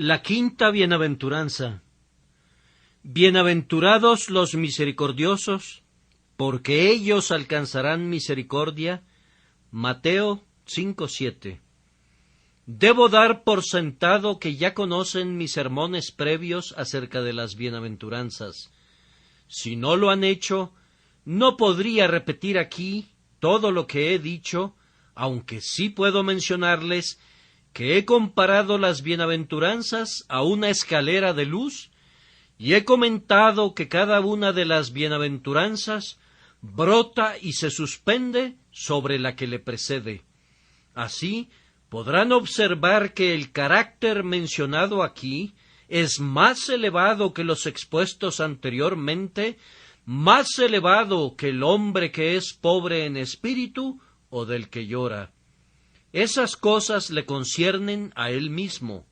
La quinta bienaventuranza. Bienaventurados los misericordiosos, porque ellos alcanzarán misericordia. Mateo 5:7. Debo dar por sentado que ya conocen mis sermones previos acerca de las bienaventuranzas. Si no lo han hecho, no podría repetir aquí todo lo que he dicho, aunque sí puedo mencionarles que he comparado las bienaventuranzas a una escalera de luz y he comentado que cada una de las bienaventuranzas brota y se suspende sobre la que le precede. Así podrán observar que el carácter mencionado aquí es más elevado que los expuestos anteriormente, más elevado que el hombre que es pobre en espíritu o del que llora. Esas cosas le conciernen a él mismo.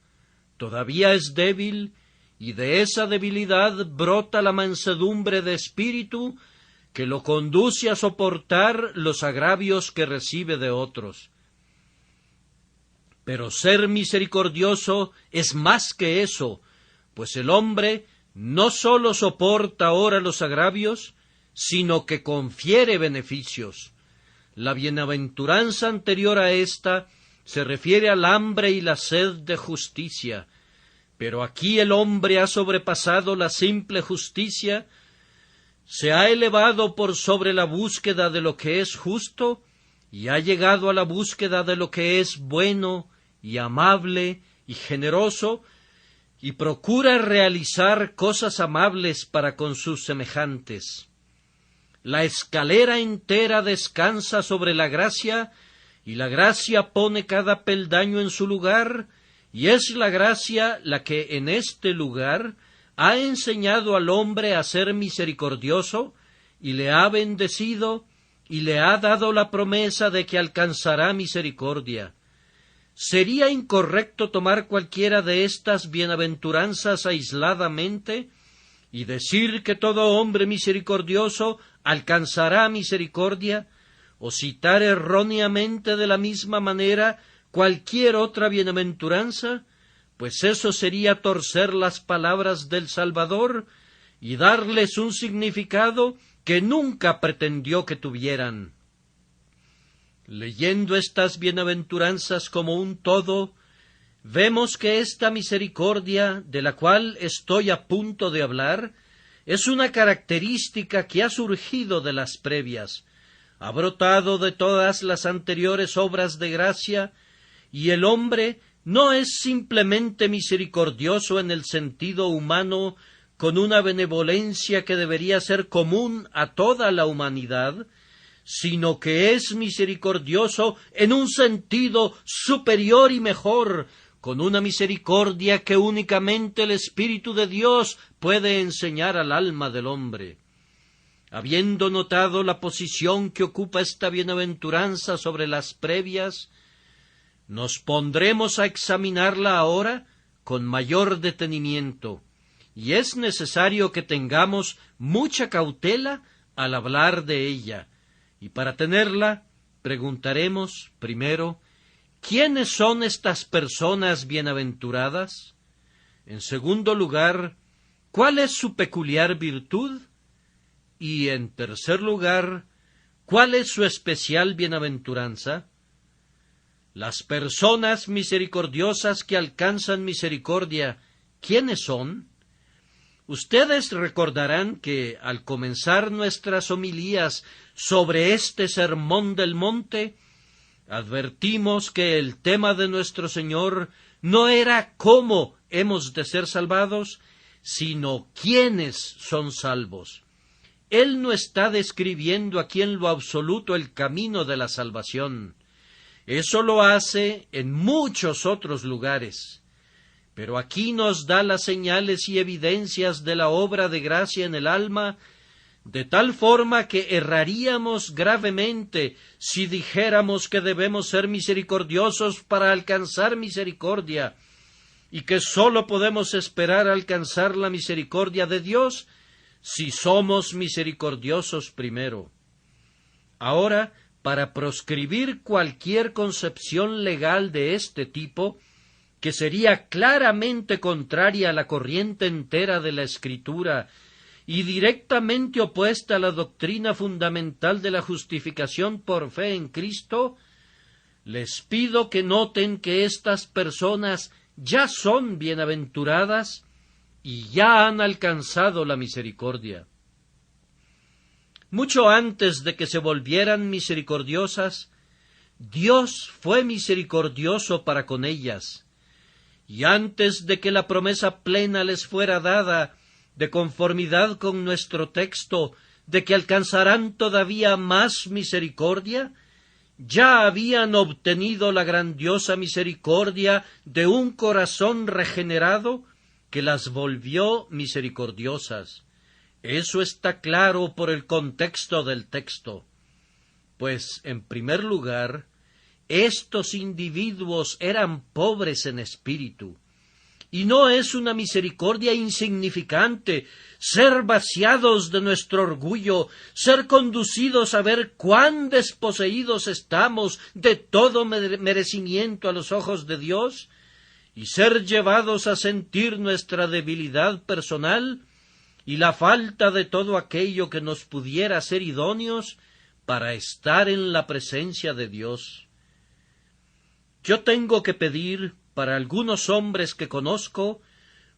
Todavía es débil, y de esa debilidad brota la mansedumbre de espíritu que lo conduce a soportar los agravios que recibe de otros. Pero ser misericordioso es más que eso, pues el hombre no sólo soporta ahora los agravios, sino que confiere beneficios. La bienaventuranza anterior a esta se refiere al hambre y la sed de justicia, pero aquí el hombre ha sobrepasado la simple justicia, se ha elevado por sobre la búsqueda de lo que es justo y ha llegado a la búsqueda de lo que es bueno y amable y generoso, y procura realizar cosas amables para con sus semejantes. La escalera entera descansa sobre la gracia, y la gracia pone cada peldaño en su lugar, y es la gracia la que en este lugar ha enseñado al hombre a ser misericordioso, y le ha bendecido, y le ha dado la promesa de que alcanzará misericordia. ¿Sería incorrecto tomar cualquiera de estas bienaventuranzas aisladamente y decir que todo hombre misericordioso alcanzará misericordia, o citar erróneamente de la misma manera cualquier otra bienaventuranza? Pues eso sería torcer las palabras del Salvador y darles un significado que nunca pretendió que tuvieran. Leyendo estas bienaventuranzas como un todo, vemos que esta misericordia, de la cual estoy a punto de hablar, es una característica que ha surgido de las previas, ha brotado de todas las anteriores obras de gracia, y el hombre no es simplemente misericordioso en el sentido humano, con una benevolencia que debería ser común a toda la humanidad, sino que es misericordioso en un sentido superior y mejor, con una misericordia que únicamente el Espíritu de Dios puede enseñar al alma del hombre. Habiendo notado la posición que ocupa esta bienaventuranza sobre las previas, nos pondremos a examinarla ahora con mayor detenimiento, y es necesario que tengamos mucha cautela al hablar de ella, y para tenerla preguntaremos primero, ¿quiénes son estas personas bienaventuradas? En segundo lugar, ¿cuál es su peculiar virtud? Y en tercer lugar, ¿cuál es su especial bienaventuranza? Las personas misericordiosas que alcanzan misericordia, ¿quiénes son? Ustedes recordarán que al comenzar nuestras homilías sobre este sermón del monte, advertimos que el tema de nuestro Señor no era cómo hemos de ser salvados, sino quiénes son salvos. Él no está describiendo aquí en lo absoluto el camino de la salvación. Eso lo hace en muchos otros lugares. Pero aquí nos da las señales y evidencias de la obra de gracia en el alma, de tal forma que erraríamos gravemente si dijéramos que debemos ser misericordiosos para alcanzar misericordia, y que sólo podemos esperar alcanzar la misericordia de Dios si somos misericordiosos primero. Ahora, para proscribir cualquier concepción legal de este tipo, que sería claramente contraria a la corriente entera de la Escritura y directamente opuesta a la doctrina fundamental de la justificación por fe en Cristo, les pido que noten que estas personas ya son bienaventuradas y ya han alcanzado la misericordia. Mucho antes de que se volvieran misericordiosas, Dios fue misericordioso para con ellas, y antes de que la promesa plena les fuera dada, de conformidad con nuestro texto, de que alcanzarán todavía más misericordia, ya habían obtenido la grandiosa misericordia de un corazón regenerado que las volvió misericordiosas. Eso está claro por el contexto del texto. Pues, en primer lugar, estos individuos eran pobres en espíritu. Y no es una misericordia insignificante ser vaciados de nuestro orgullo, ser conducidos a ver cuán desposeídos estamos de todo merecimiento a los ojos de Dios, y ser llevados a sentir nuestra debilidad personal y la falta de todo aquello que nos pudiera ser idóneos para estar en la presencia de Dios. Yo tengo que pedir, para algunos hombres que conozco,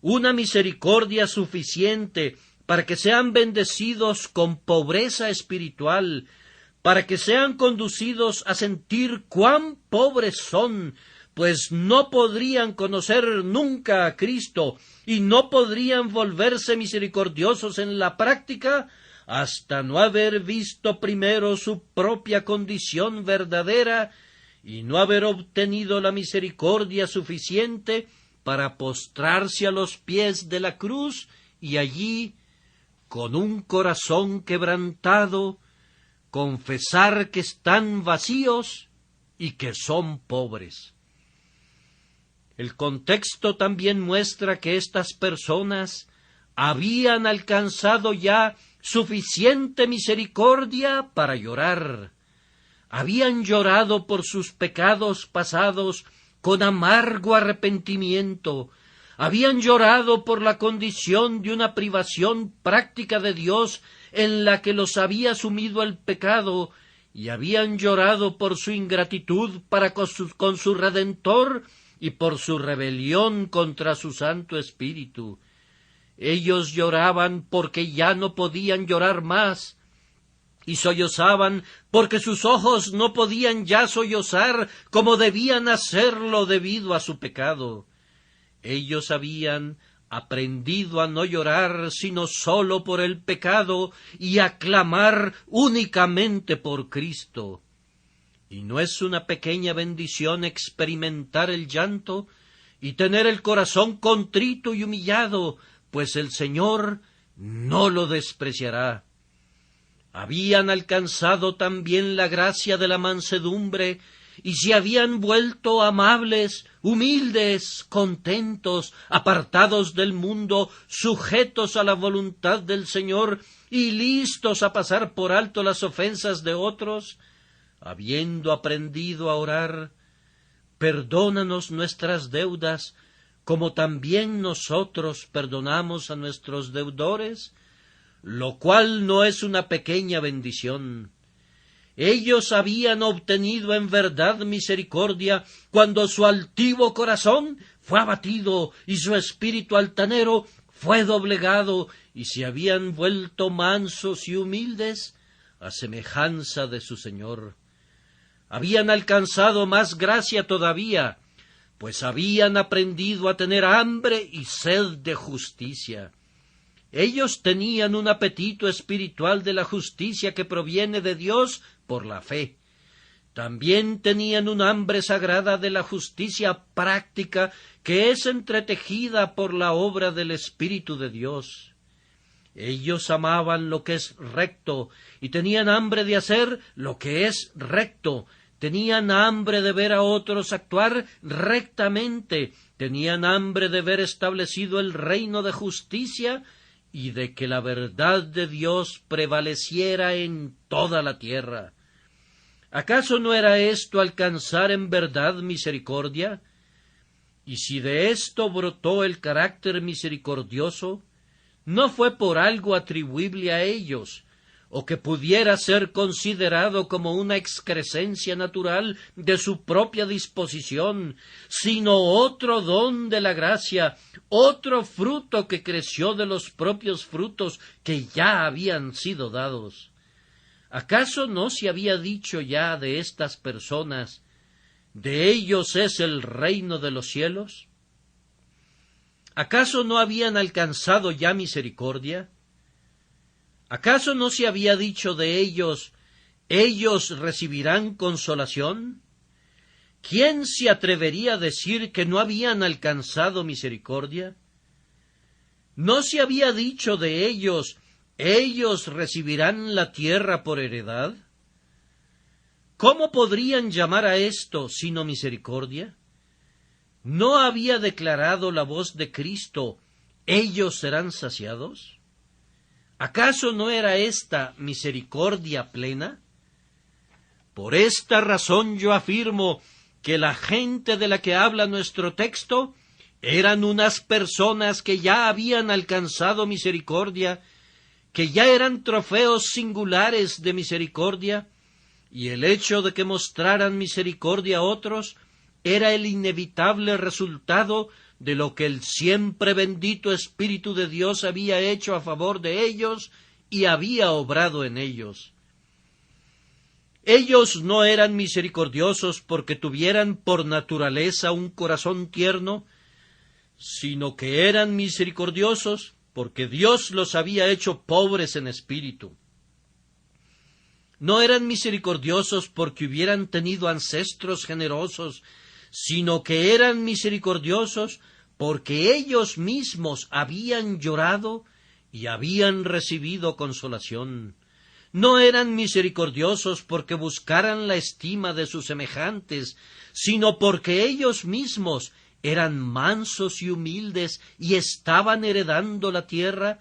una misericordia suficiente para que sean bendecidos con pobreza espiritual, para que sean conducidos a sentir cuán pobres son, pues no podrían conocer nunca a Cristo y no podrían volverse misericordiosos en la práctica hasta no haber visto primero su propia condición verdadera y no haber obtenido la misericordia suficiente para postrarse a los pies de la cruz y allí, con un corazón quebrantado, confesar que están vacíos y que son pobres. El contexto también muestra que estas personas habían alcanzado ya suficiente misericordia para llorar. Habían llorado por sus pecados pasados con amargo arrepentimiento, habían llorado por la condición de una privación práctica de Dios en la que los había sumido el pecado, y habían llorado por su ingratitud para con su Redentor y por su rebelión contra su Santo Espíritu. Ellos lloraban porque ya no podían llorar más, y sollozaban porque sus ojos no podían ya sollozar como debían hacerlo debido a su pecado. Ellos habían aprendido a no llorar sino sólo por el pecado y a clamar únicamente por Cristo. ¿Y no es una pequeña bendición experimentar el llanto y tener el corazón contrito y humillado, pues el Señor no lo despreciará? Habían alcanzado también la gracia de la mansedumbre y se habían vuelto amables, humildes, contentos, apartados del mundo, sujetos a la voluntad del Señor y listos a pasar por alto las ofensas de otros, habiendo aprendido a orar: perdónanos nuestras deudas, como también nosotros perdonamos a nuestros deudores, lo cual no es una pequeña bendición. Ellos habían obtenido en verdad misericordia cuando su altivo corazón fue abatido y su espíritu altanero fue doblegado, y se habían vuelto mansos y humildes a semejanza de su Señor. Habían alcanzado más gracia todavía, pues habían aprendido a tener hambre y sed de justicia. Ellos tenían un apetito espiritual de la justicia que proviene de Dios por la fe. También tenían un hambre sagrada de la justicia práctica que es entretejida por la obra del Espíritu de Dios. Ellos amaban lo que es recto y tenían hambre de hacer lo que es recto. Tenían hambre de ver a otros actuar rectamente. Tenían hambre de ver establecido el reino de justicia y de que la verdad de Dios prevaleciera en toda la tierra. ¿Acaso no era esto alcanzar en verdad misericordia? Y si de esto brotó el carácter misericordioso, no fue por algo atribuible a ellos, o que pudiera ser considerado como una excrescencia natural de su propia disposición, sino otro don de la gracia, otro fruto que creció de los propios frutos que ya habían sido dados. ¿Acaso no se había dicho ya de estas personas, de ellos es el reino de los cielos? ¿Acaso no habían alcanzado ya misericordia? ¿Acaso no se había dicho de ellos, ellos recibirán consolación? ¿Quién se atrevería a decir que no habían alcanzado misericordia? ¿No se había dicho de ellos, ellos recibirán la tierra por heredad? ¿Cómo podrían llamar a esto sino misericordia? ¿No había declarado la voz de Cristo, ellos serán saciados? ¿Acaso no era esta misericordia plena? Por esta razón yo afirmo que la gente de la que habla nuestro texto eran unas personas que ya habían alcanzado misericordia, que ya eran trofeos singulares de misericordia, y el hecho de que mostraran misericordia a otros era el inevitable resultado de lo que el siempre bendito Espíritu de Dios había hecho a favor de ellos y había obrado en ellos. Ellos no eran misericordiosos porque tuvieran por naturaleza un corazón tierno, sino que eran misericordiosos porque Dios los había hecho pobres en espíritu. No eran misericordiosos porque hubieran tenido ancestros generosos, sino que eran misericordiosos porque ellos mismos habían llorado y habían recibido consolación. No eran misericordiosos porque buscaran la estima de sus semejantes, sino porque ellos mismos eran mansos y humildes y estaban heredando la tierra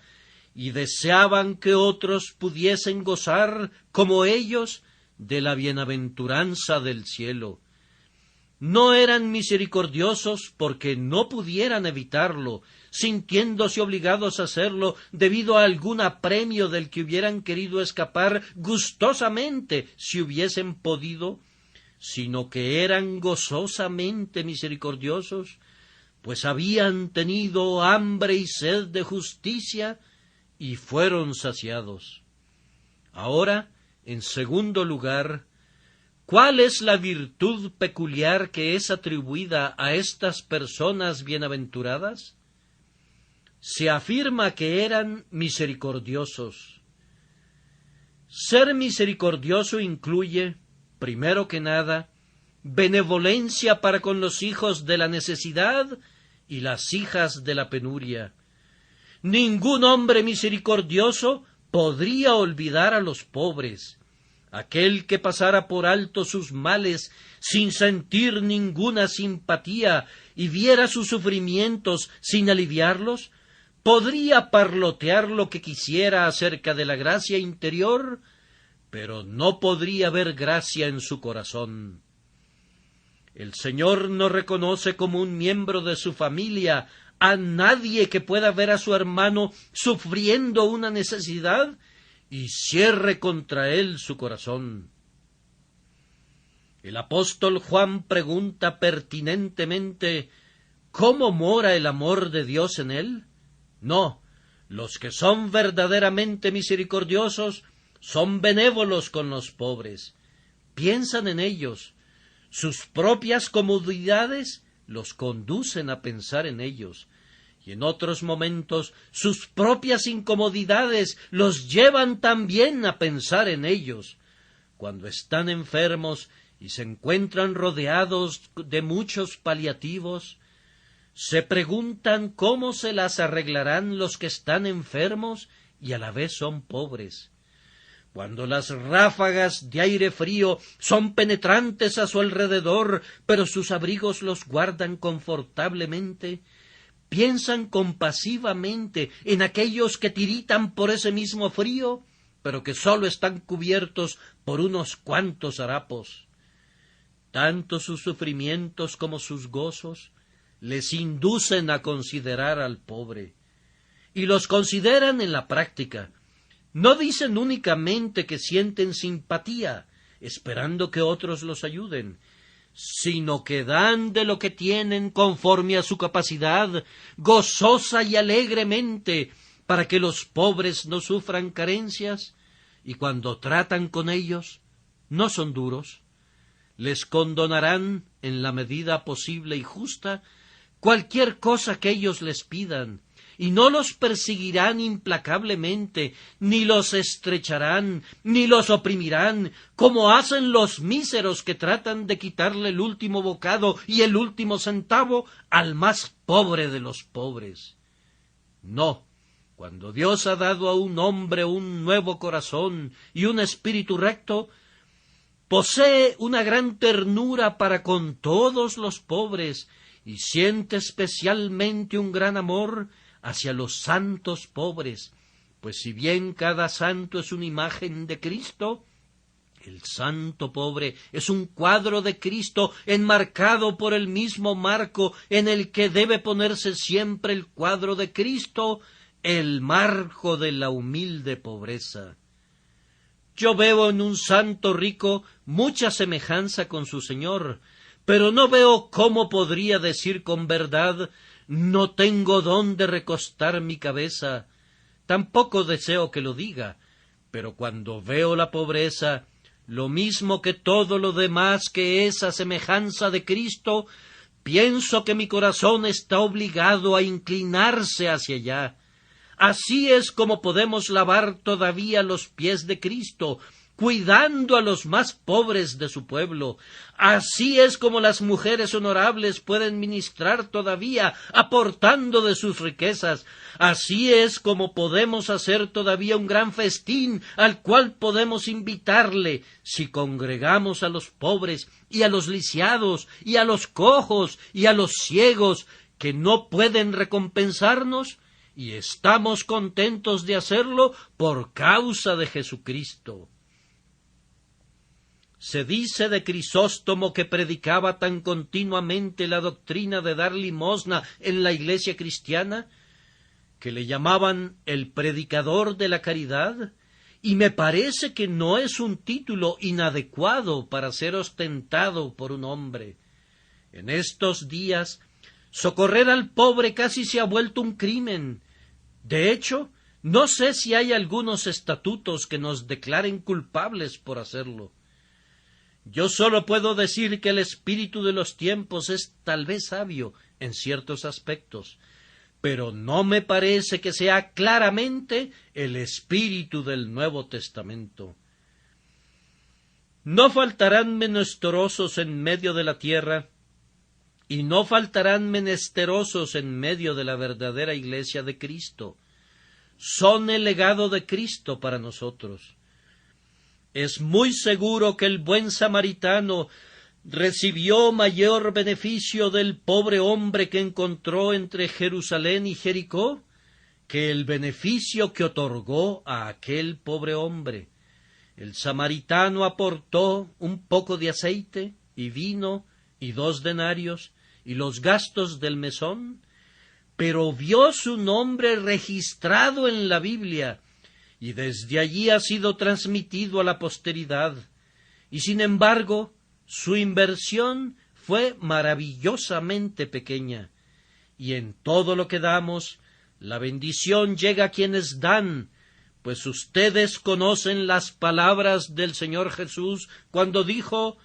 y deseaban que otros pudiesen gozar, como ellos, de la bienaventuranza del cielo. No eran misericordiosos porque no pudieran evitarlo, sintiéndose obligados a hacerlo debido a algún apremio del que hubieran querido escapar gustosamente si hubiesen podido, sino que eran gozosamente misericordiosos, pues habían tenido hambre y sed de justicia y fueron saciados. Ahora, en segundo lugar, ¿cuál es la virtud peculiar que es atribuida a estas personas bienaventuradas? Se afirma que eran misericordiosos. Ser misericordioso incluye, primero que nada, benevolencia para con los hijos de la necesidad y las hijas de la penuria. Ningún hombre misericordioso podría olvidar a los pobres. Aquel que pasara por alto sus males sin sentir ninguna simpatía y viera sus sufrimientos sin aliviarlos, podría parlotear lo que quisiera acerca de la gracia interior, pero no podría ver gracia en su corazón. El Señor no reconoce como un miembro de su familia a nadie que pueda ver a su hermano sufriendo una necesidad y cierre contra él su corazón. El apóstol Juan pregunta pertinentemente, ¿cómo mora el amor de Dios en él? No, los que son verdaderamente misericordiosos son benévolos con los pobres, piensan en ellos, sus propias comodidades los conducen a pensar en ellos, y en otros momentos sus propias incomodidades los llevan también a pensar en ellos. Cuando están enfermos y se encuentran rodeados de muchos paliativos, se preguntan cómo se las arreglarán los que están enfermos y a la vez son pobres. Cuando las ráfagas de aire frío son penetrantes a su alrededor, pero sus abrigos los guardan confortablemente, piensan compasivamente en aquellos que tiritan por ese mismo frío, pero que sólo están cubiertos por unos cuantos harapos. Tanto sus sufrimientos como sus gozos les inducen a considerar al pobre. Y los consideran en la práctica. No dicen únicamente que sienten simpatía, esperando que otros los ayuden, sino que dan de lo que tienen conforme a su capacidad, gozosa y alegremente, para que los pobres no sufran carencias, y cuando tratan con ellos, no son duros. Les condonarán, en la medida posible y justa, cualquier cosa que ellos les pidan, y no los perseguirán implacablemente, ni los estrecharán, ni los oprimirán, como hacen los míseros que tratan de quitarle el último bocado y el último centavo al más pobre de los pobres. No, cuando Dios ha dado a un hombre un nuevo corazón y un espíritu recto, posee una gran ternura para con todos los pobres y siente especialmente un gran amor hacia los santos pobres, pues si bien cada santo es una imagen de Cristo, el santo pobre es un cuadro de Cristo enmarcado por el mismo marco en el que debe ponerse siempre el cuadro de Cristo, el marco de la humilde pobreza. Yo veo en un santo rico mucha semejanza con su Señor, pero no veo cómo podría decir con verdad: no tengo dónde recostar mi cabeza. Tampoco deseo que lo diga, pero cuando veo la pobreza, lo mismo que todo lo demás que esa semejanza de Cristo, pienso que mi corazón está obligado a inclinarse hacia allá. Así es como podemos lavar todavía los pies de Cristo, cuidando a los más pobres de su pueblo. Así es como las mujeres honorables pueden ministrar todavía, aportando de sus riquezas. Así es como podemos hacer todavía un gran festín al cual podemos invitarle, si congregamos a los pobres y a los lisiados y a los cojos y a los ciegos, que no pueden recompensarnos, y estamos contentos de hacerlo por causa de Jesucristo. Se dice de Crisóstomo, que predicaba tan continuamente la doctrina de dar limosna en la iglesia cristiana, que le llamaban el predicador de la caridad, y me parece que no es un título inadecuado para ser ostentado por un hombre. En estos días, socorrer al pobre casi se ha vuelto un crimen. De hecho, no sé si hay algunos estatutos que nos declaren culpables por hacerlo. Yo solo puedo decir que el espíritu de los tiempos es tal vez sabio en ciertos aspectos, pero no me parece que sea claramente el espíritu del Nuevo Testamento. No faltarán menesterosos en medio de la tierra, y no faltarán menesterosos en medio de la verdadera iglesia de Cristo. Son el legado de Cristo para nosotros. Es muy seguro que el buen samaritano recibió mayor beneficio del pobre hombre que encontró entre Jerusalén y Jericó que el beneficio que otorgó a aquel pobre hombre. El samaritano aportó un poco de aceite y vino y 2 denarios y los gastos del mesón, pero vio su nombre registrado en la Biblia, y desde allí ha sido transmitido a la posteridad, y sin embargo su inversión fue maravillosamente pequeña, y en todo lo que damos, la bendición llega a quienes dan, pues ustedes conocen las palabras del Señor Jesús cuando dijo: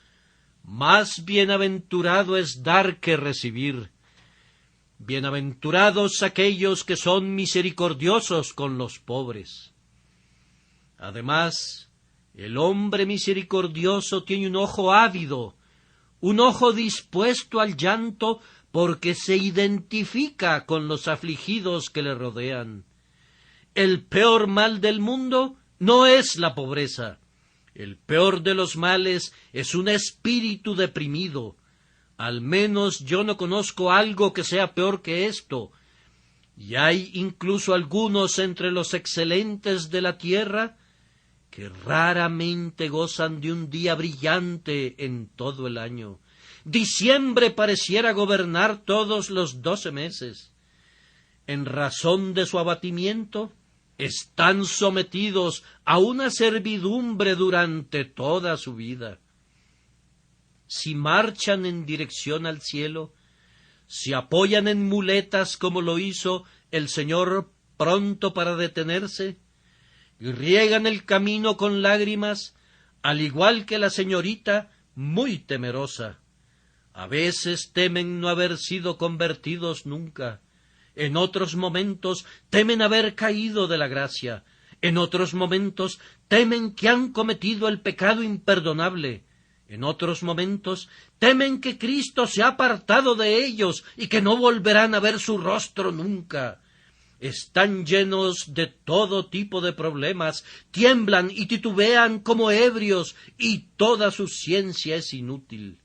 más bienaventurado es dar que recibir. Bienaventurados aquellos que son misericordiosos con los pobres. Además, el hombre misericordioso tiene un ojo ávido, un ojo dispuesto al llanto, porque se identifica con los afligidos que le rodean. El peor mal del mundo no es la pobreza. El peor de los males es un espíritu deprimido. Al menos yo no conozco algo que sea peor que esto. Y hay incluso algunos entre los excelentes de la tierra que raramente gozan de un día brillante en todo el año. diciembre pareciera gobernar todos los 12 meses. En razón de su abatimiento, están sometidos a una servidumbre durante toda su vida. Si marchan en dirección al cielo, si apoyan en muletas como lo hizo el Señor pronto para detenerse, y riegan el camino con lágrimas, al igual que la señorita muy temerosa. A veces temen no haber sido convertidos nunca, en otros momentos temen haber caído de la gracia, en otros momentos temen que han cometido el pecado imperdonable, en otros momentos temen que Cristo se ha apartado de ellos y que no volverán a ver su rostro nunca. Están llenos de todo tipo de problemas, tiemblan y titubean como ebrios, y toda su ciencia es inútil.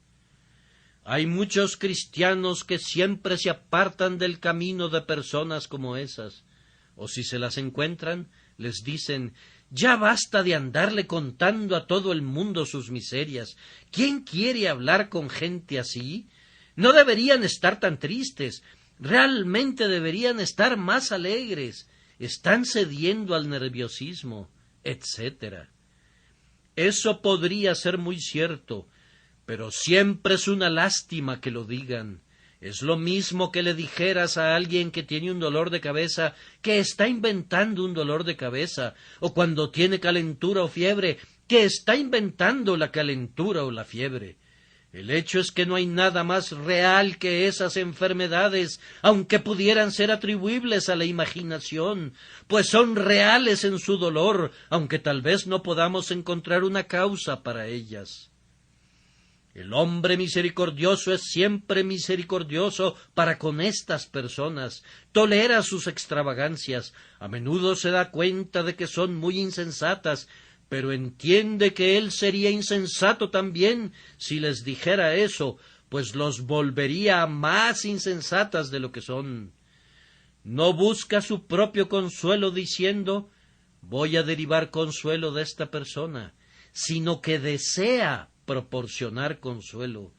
Hay muchos cristianos que siempre se apartan del camino de personas como esas, o si se las encuentran, les dicen: ya basta de andarle contando a todo el mundo sus miserias. ¿Quién quiere hablar con gente así? No deberían estar tan tristes. Realmente deberían estar más alegres, están cediendo al nerviosismo, etc. Eso podría ser muy cierto, pero siempre es una lástima que lo digan. Es lo mismo que le dijeras a alguien que tiene un dolor de cabeza que está inventando un dolor de cabeza, o cuando tiene calentura o fiebre que está inventando la calentura o la fiebre. El hecho es que no hay nada más real que esas enfermedades, aunque pudieran ser atribuibles a la imaginación, pues son reales en su dolor, aunque tal vez no podamos encontrar una causa para ellas. El hombre misericordioso es siempre misericordioso para con estas personas, tolera sus extravagancias, a menudo se da cuenta de que son muy insensatas, pero entiende que él sería insensato también si les dijera eso, pues los volvería más insensatas de lo que son. No busca su propio consuelo diciendo: voy a derivar consuelo de esta persona, sino que desea proporcionar consuelo.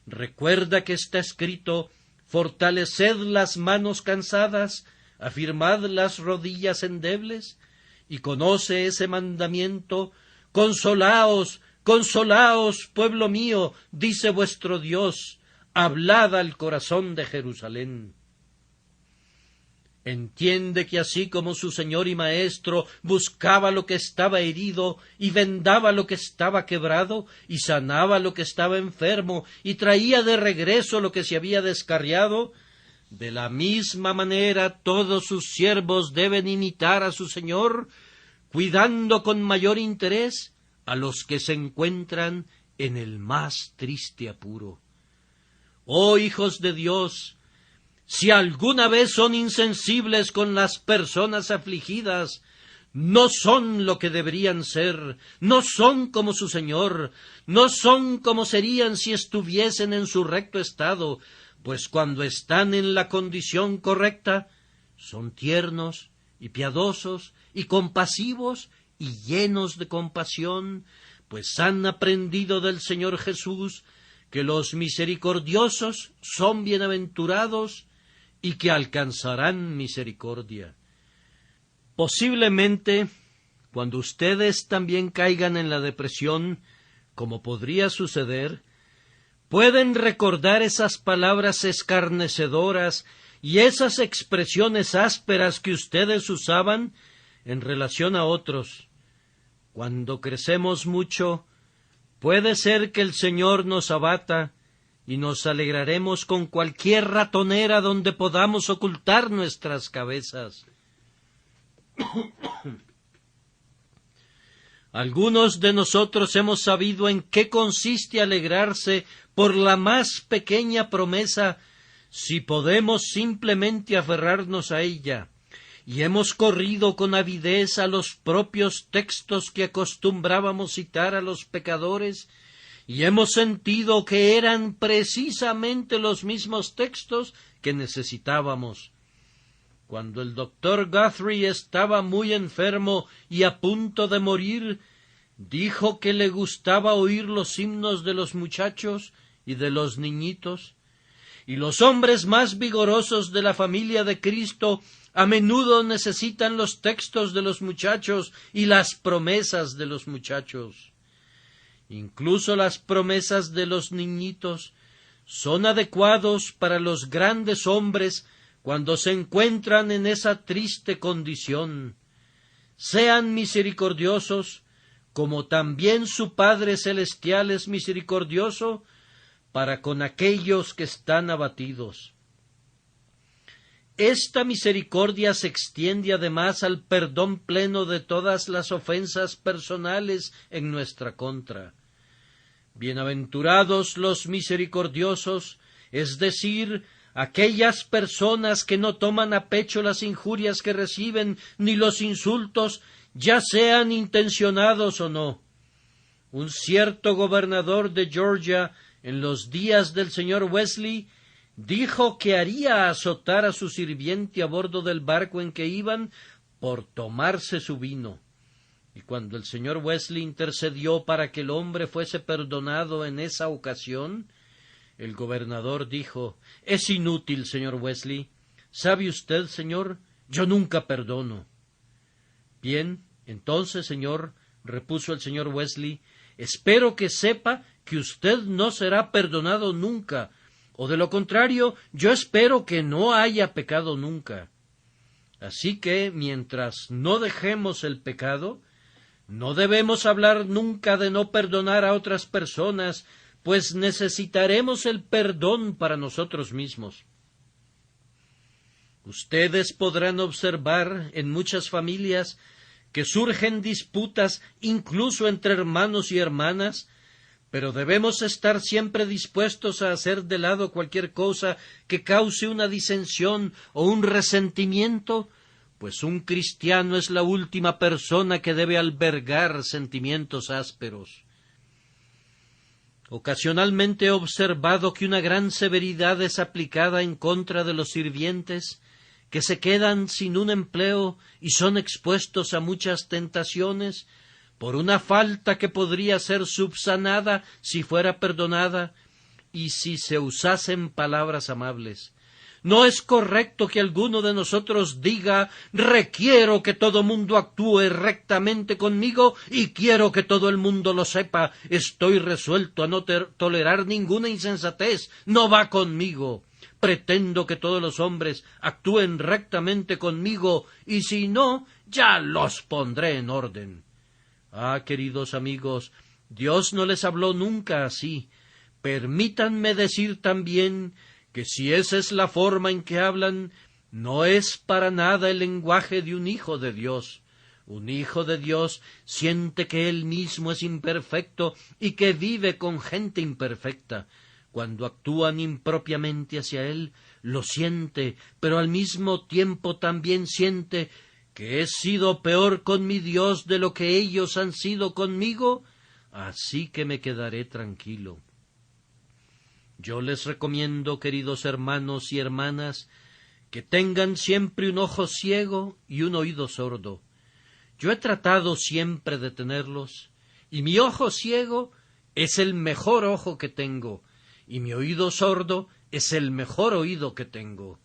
Recuerda que está escrito: fortaleced las manos cansadas, afirmad las rodillas endebles. Y conoce ese mandamiento: consolaos, consolaos, pueblo mío, dice vuestro Dios, hablad al corazón de Jerusalén. Entiende que así como su Señor y Maestro buscaba lo que estaba herido, y vendaba lo que estaba quebrado, y sanaba lo que estaba enfermo, y traía de regreso lo que se había descarriado, de la misma manera todos sus siervos deben imitar a su Señor, cuidando con mayor interés a los que se encuentran en el más triste apuro. Oh hijos de Dios, si alguna vez son insensibles con las personas afligidas, no son lo que deberían ser, no son como su Señor, no son como serían si estuviesen en su recto estado, pues cuando están en la condición correcta, son tiernos y piadosos y compasivos y llenos de compasión, pues han aprendido del Señor Jesús que los misericordiosos son bienaventurados y que alcanzarán misericordia. Posiblemente, cuando ustedes también caigan en la depresión, como podría suceder, pueden recordar esas palabras escarnecedoras y esas expresiones ásperas que ustedes usaban en relación a otros. Cuando crecemos mucho, puede ser que el Señor nos abata y nos alegraremos con cualquier ratonera donde podamos ocultar nuestras cabezas. Algunos de nosotros hemos sabido en qué consiste alegrarse por la más pequeña promesa, si podemos simplemente aferrarnos a ella, y hemos corrido con avidez a los propios textos que acostumbrábamos citar a los pecadores, y hemos sentido que eran precisamente los mismos textos que necesitábamos. Cuando el doctor Guthrie estaba muy enfermo y a punto de morir, dijo que le gustaba oír los himnos de los muchachos y de los niñitos. Y los hombres más vigorosos de la familia de Cristo a menudo necesitan los textos de los muchachos y las promesas de los muchachos. Incluso las promesas de los niñitos son adecuados para los grandes hombres cuando se encuentran en esa triste condición. Sean misericordiosos, como también su Padre Celestial es misericordioso para con aquellos que están abatidos. Esta misericordia se extiende además al perdón pleno de todas las ofensas personales en nuestra contra. Bienaventurados los misericordiosos, es decir, aquellas personas que no toman a pecho las injurias que reciben ni los insultos, ya sean intencionados o no. Un cierto gobernador de Georgia, en los días del señor Wesley, dijo que haría azotar a su sirviente a bordo del barco en que iban por tomarse su vino. Y cuando el señor Wesley intercedió para que el hombre fuese perdonado en esa ocasión, el gobernador dijo: «Es inútil, señor Wesley. ¿Sabe usted, señor? Yo nunca perdono». «Bien, entonces, señor», repuso el señor Wesley, «espero que sepa que usted no será perdonado nunca, o de lo contrario, yo espero que no haya pecado nunca. Así que, mientras no dejemos el pecado, no debemos hablar nunca de no perdonar a otras personas, pues necesitaremos el perdón para nosotros mismos». Ustedes podrán observar en muchas familias que surgen disputas incluso entre hermanos y hermanas, pero debemos estar siempre dispuestos a hacer de lado cualquier cosa que cause una disensión o un resentimiento, pues un cristiano es la última persona que debe albergar sentimientos ásperos. Ocasionalmente he observado que una gran severidad es aplicada en contra de los sirvientes, que se quedan sin un empleo y son expuestos a muchas tentaciones, por una falta que podría ser subsanada si fuera perdonada y si se usasen palabras amables. No es correcto que alguno de nosotros diga: «Requiero que todo mundo actúe rectamente conmigo y quiero que todo el mundo lo sepa. Estoy resuelto a no tolerar ninguna insensatez. No va conmigo. Pretendo que todos los hombres actúen rectamente conmigo y si no, ya los pondré en orden». Ah, queridos amigos, Dios no les habló nunca así. Permítanme decir también que si esa es la forma en que hablan, no es para nada el lenguaje de un hijo de Dios. Un hijo de Dios siente que él mismo es imperfecto y que vive con gente imperfecta. Cuando actúan impropiamente hacia él, lo siente, pero al mismo tiempo también siente que he sido peor con mi Dios de lo que ellos han sido conmigo, así que me quedaré tranquilo. Yo les recomiendo, queridos hermanos y hermanas, que tengan siempre un ojo ciego y un oído sordo. Yo he tratado siempre de tenerlos, y mi ojo ciego es el mejor ojo que tengo, y mi oído sordo es el mejor oído que tengo.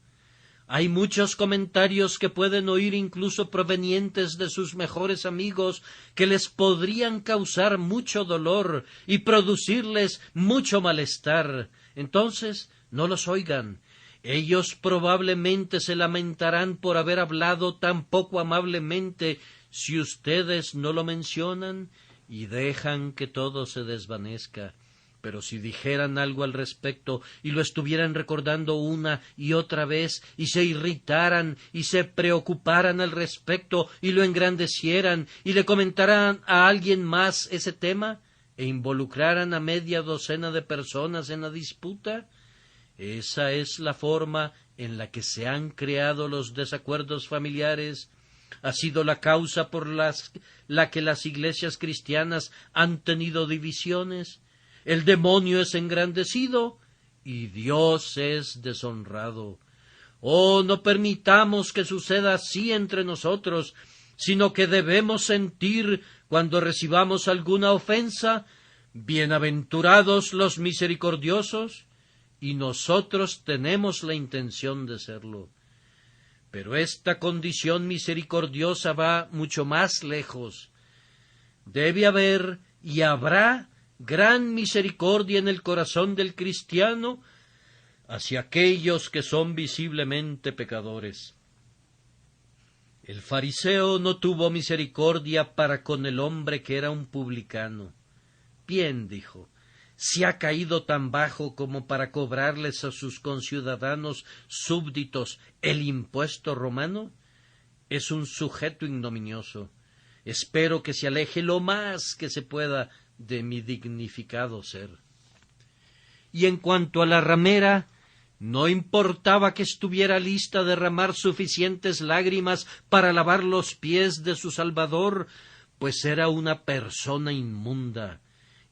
Hay muchos comentarios que pueden oír incluso provenientes de sus mejores amigos que les podrían causar mucho dolor y producirles mucho malestar. Entonces, no los oigan. Ellos probablemente se lamentarán por haber hablado tan poco amablemente si ustedes no lo mencionan y dejan que todo se desvanezca. Pero si dijeran algo al respecto y lo estuvieran recordando una y otra vez y se irritaran y se preocuparan al respecto y lo engrandecieran y le comentaran a alguien más ese tema e involucraran a media docena de personas en la disputa, esa es la forma en la que se han creado los desacuerdos familiares. Ha sido la causa por la que las iglesias cristianas han tenido divisiones. El demonio es engrandecido y Dios es deshonrado. Oh, no permitamos que suceda así entre nosotros, sino que debemos sentir, cuando recibamos alguna ofensa, Bienaventurados los misericordiosos, y nosotros tenemos la intención de serlo. Pero esta condición misericordiosa va mucho más lejos. Debe haber y habrá gran misericordia en el corazón del cristiano hacia aquellos que son visiblemente pecadores. El fariseo no tuvo misericordia para con el hombre que era un publicano. Bien, dijo, ¿se ha caído tan bajo como para cobrarles a sus conciudadanos súbditos el impuesto romano? Es un sujeto ignominioso. Espero que se aleje lo más que se pueda de mi dignificado ser. Y en cuanto a la ramera, no importaba que estuviera lista a derramar suficientes lágrimas para lavar los pies de su Salvador, pues era una persona inmunda,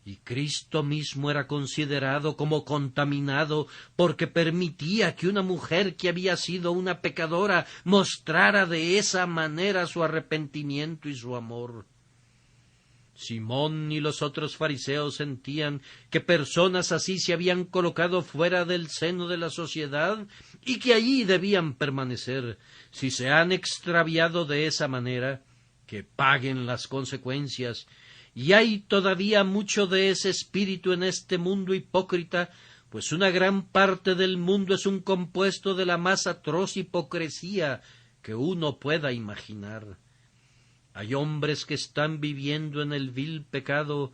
y Cristo mismo era considerado como contaminado porque permitía que una mujer que había sido una pecadora mostrara de esa manera su arrepentimiento y su amor. Simón y los otros fariseos sentían que personas así se habían colocado fuera del seno de la sociedad y que allí debían permanecer. Si se han extraviado de esa manera, que paguen las consecuencias. Y hay todavía mucho de ese espíritu en este mundo hipócrita, pues una gran parte del mundo es un compuesto de la más atroz hipocresía que uno pueda imaginar. Hay hombres que están viviendo en el vil pecado,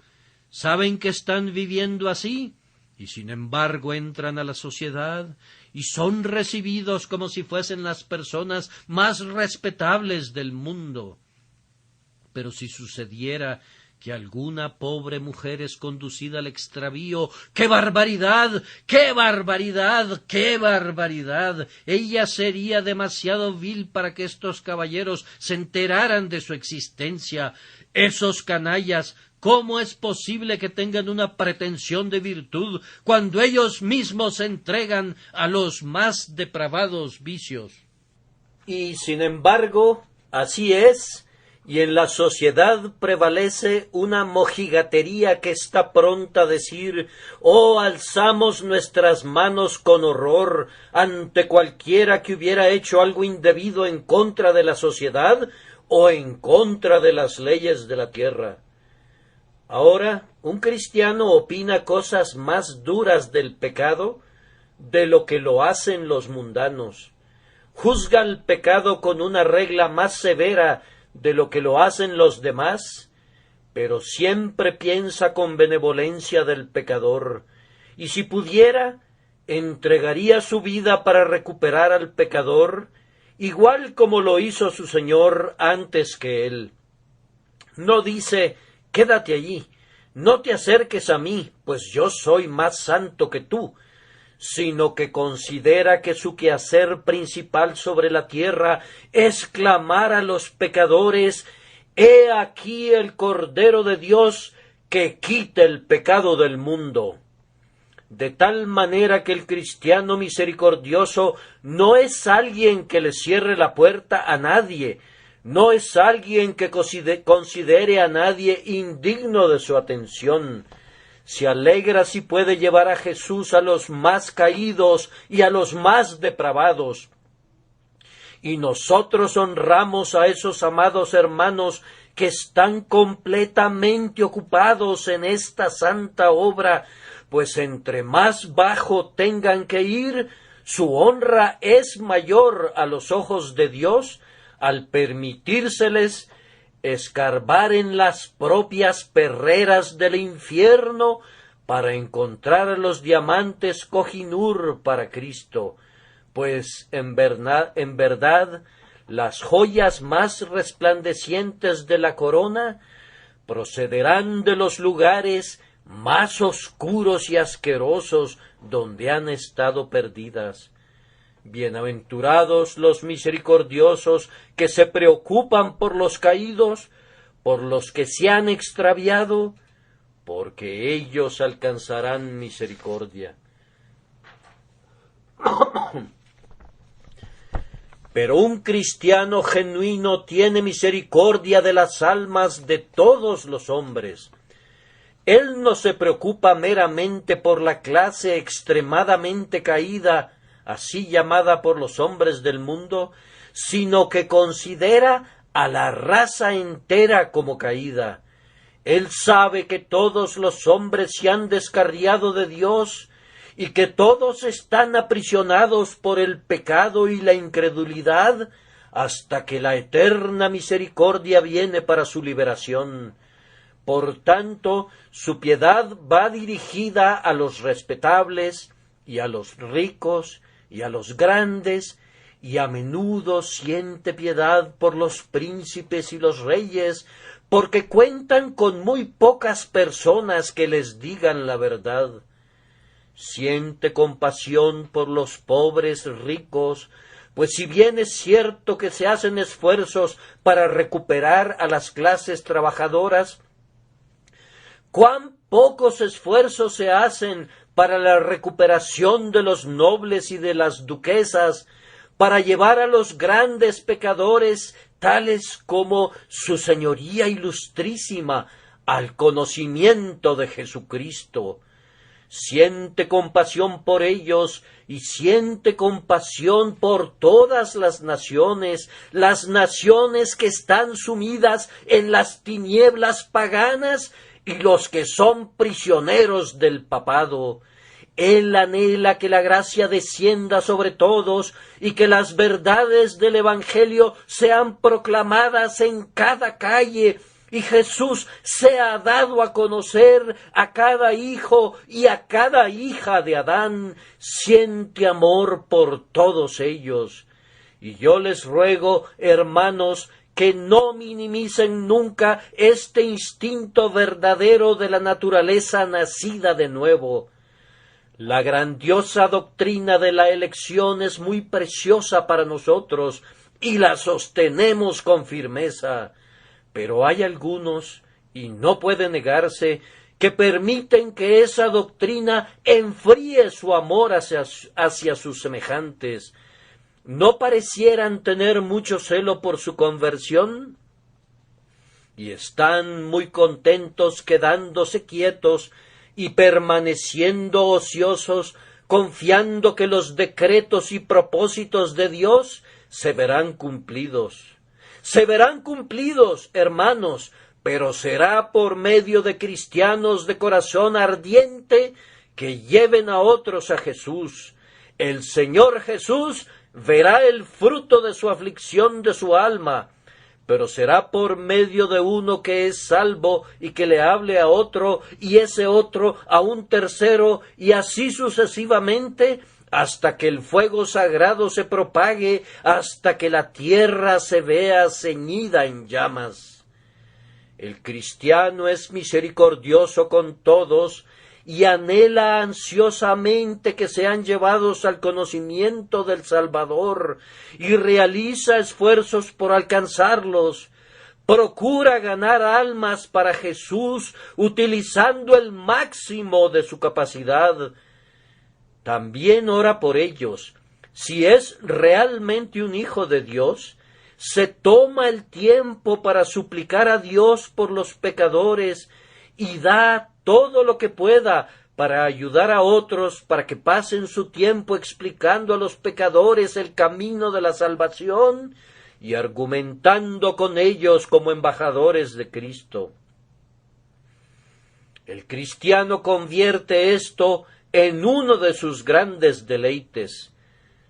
saben que están viviendo así, y sin embargo entran a la sociedad y son recibidos como si fuesen las personas más respetables del mundo. Pero si sucediera que alguna pobre mujer es conducida al extravío, ¡qué barbaridad! ¡Qué barbaridad! ¡Qué barbaridad! Ella sería demasiado vil para que estos caballeros se enteraran de su existencia. Esos canallas, ¿cómo es posible que tengan una pretensión de virtud cuando ellos mismos se entregan a los más depravados vicios? Y sin embargo, así es. Y en la sociedad prevalece una mojigatería que está pronta a decir: «Oh, alzamos nuestras manos con horror ante cualquiera que hubiera hecho algo indebido en contra de la sociedad o en contra de las leyes de la tierra». Ahora, un cristiano opina cosas más duras del pecado de lo que lo hacen los mundanos. Juzga el pecado con una regla más severa de lo que lo hacen los demás, pero siempre piensa con benevolencia del pecador, y si pudiera, entregaría su vida para recuperar al pecador, igual como lo hizo su Señor antes que él. No dice: «Quédate allí, no te acerques a mí, pues yo soy más santo que tú», sino que considera que su quehacer principal sobre la tierra es clamar a los pecadores: «He aquí el Cordero de Dios que quita el pecado del mundo». De tal manera que el cristiano misericordioso no es alguien que le cierre la puerta a nadie, no es alguien que considere a nadie indigno de su atención. Se alegra si puede llevar a Jesús a los más caídos y a los más depravados. Y nosotros honramos a esos amados hermanos que están completamente ocupados en esta santa obra, pues entre más bajo tengan que ir, su honra es mayor a los ojos de Dios al permitírseles escarbar en las propias perreras del infierno para encontrar los diamantes Kohinoor para Cristo, pues en verdad las joyas más resplandecientes de la corona procederán de los lugares más oscuros y asquerosos donde han estado perdidas. Bienaventurados los misericordiosos que se preocupan por los caídos, por los que se han extraviado, porque ellos alcanzarán misericordia. Pero un cristiano genuino tiene misericordia de las almas de todos los hombres. Él no se preocupa meramente por la clase extremadamente caída, así llamada por los hombres del mundo, sino que considera a la raza entera como caída. Él sabe que todos los hombres se han descarriado de Dios y que todos están aprisionados por el pecado y la incredulidad hasta que la eterna misericordia viene para su liberación. Por tanto, su piedad va dirigida a los respetables y a los ricos y a los grandes, y a menudo siente piedad por los príncipes y los reyes, porque cuentan con muy pocas personas que les digan la verdad. Siente compasión por los pobres ricos, pues si bien es cierto que se hacen esfuerzos para recuperar a las clases trabajadoras, cuán pocos esfuerzos se hacen para la recuperación de los nobles y de las duquesas, para llevar a los grandes pecadores, tales como su Señoría Ilustrísima, al conocimiento de Jesucristo. Siente compasión por ellos y siente compasión por todas las naciones que están sumidas en las tinieblas paganas y los que son prisioneros del papado. Él anhela que la gracia descienda sobre todos y que las verdades del Evangelio sean proclamadas en cada calle y Jesús sea dado a conocer a cada hijo y a cada hija de Adán. Siente amor por todos ellos. Y yo les ruego, hermanos, que no minimicen nunca este instinto verdadero de la naturaleza nacida de nuevo. La grandiosa doctrina de la elección es muy preciosa para nosotros y la sostenemos con firmeza, pero hay algunos, y no puede negarse, que permiten que esa doctrina enfríe su amor hacia sus semejantes. ¿No parecieran tener mucho celo por su conversión? Y están muy contentos quedándose quietos y permaneciendo ociosos, confiando que los decretos y propósitos de Dios se verán cumplidos. Se verán cumplidos, hermanos, pero será por medio de cristianos de corazón ardiente que lleven a otros a Jesús. El Señor Jesús verá el fruto de su aflicción de su alma, pero será por medio de uno que es salvo y que le hable a otro, y ese otro a un tercero, y así sucesivamente, hasta que el fuego sagrado se propague, hasta que la tierra se vea ceñida en llamas. El cristiano es misericordioso con todos, y anhela ansiosamente que sean llevados al conocimiento del Salvador, y realiza esfuerzos por alcanzarlos. Procura ganar almas para Jesús, utilizando el máximo de su capacidad. También ora por ellos. Si es realmente un hijo de Dios, se toma el tiempo para suplicar a Dios por los pecadores y da todo lo que pueda para ayudar a otros, para que pasen su tiempo explicando a los pecadores el camino de la salvación y argumentando con ellos como embajadores de Cristo. El cristiano convierte esto en uno de sus grandes deleites.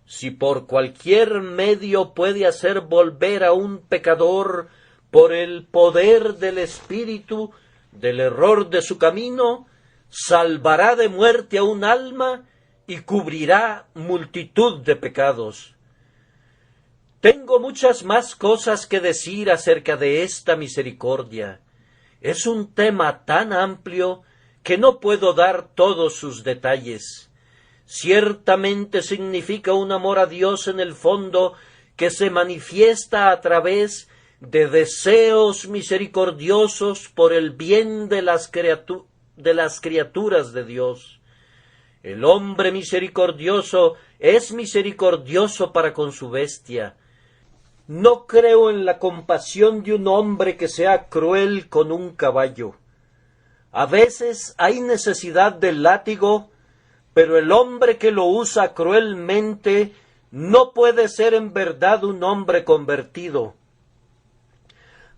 Si por cualquier medio puede hacer volver a un pecador por el poder del Espíritu del error de su camino, salvará de muerte a un alma y cubrirá multitud de pecados. Tengo muchas más cosas que decir acerca de esta misericordia. Es un tema tan amplio que no puedo dar todos sus detalles. Ciertamente significa un amor a Dios en el fondo que se manifiesta a través de deseos misericordiosos por el bien de las criaturas de Dios. El hombre misericordioso es misericordioso para con su bestia. No creo en la compasión de un hombre que sea cruel con un caballo. A veces hay necesidad del látigo, pero el hombre que lo usa cruelmente no puede ser en verdad un hombre convertido.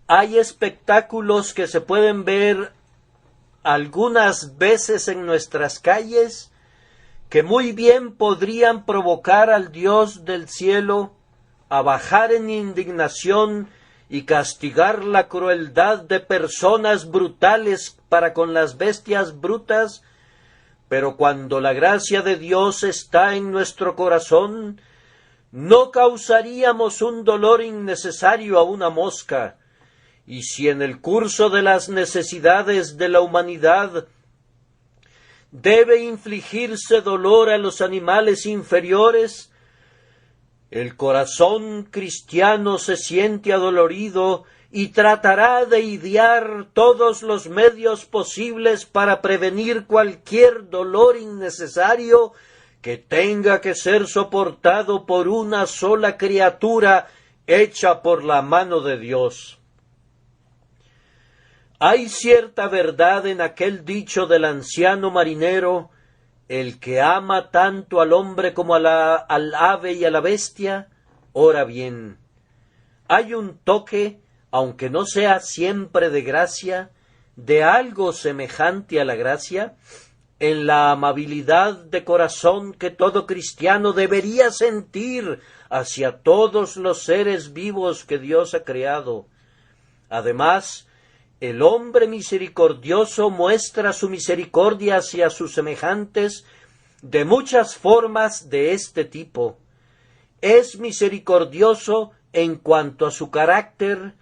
Hay espectáculos que se pueden ver algunas veces en nuestras calles que muy bien podrían provocar al Dios del cielo a bajar en indignación y castigar la crueldad de personas brutales para con las bestias brutas, pero cuando la gracia de Dios está en nuestro corazón, no causaríamos un dolor innecesario a una mosca, y si en el curso de las necesidades de la humanidad debe infligirse dolor a los animales inferiores, el corazón cristiano se siente adolorido y tratará de idear todos los medios posibles para prevenir cualquier dolor innecesario que tenga que ser soportado por una sola criatura hecha por la mano de Dios. Hay cierta verdad en aquel dicho del anciano marinero: el que ama tanto al hombre como al ave y a la bestia, ora bien. Hay un toque, aunque no sea siempre de gracia, de algo semejante a la gracia, en la amabilidad de corazón que todo cristiano debería sentir hacia todos los seres vivos que Dios ha creado. Además, el hombre misericordioso muestra su misericordia hacia sus semejantes de muchas formas de este tipo. Es misericordioso en cuanto a su carácter,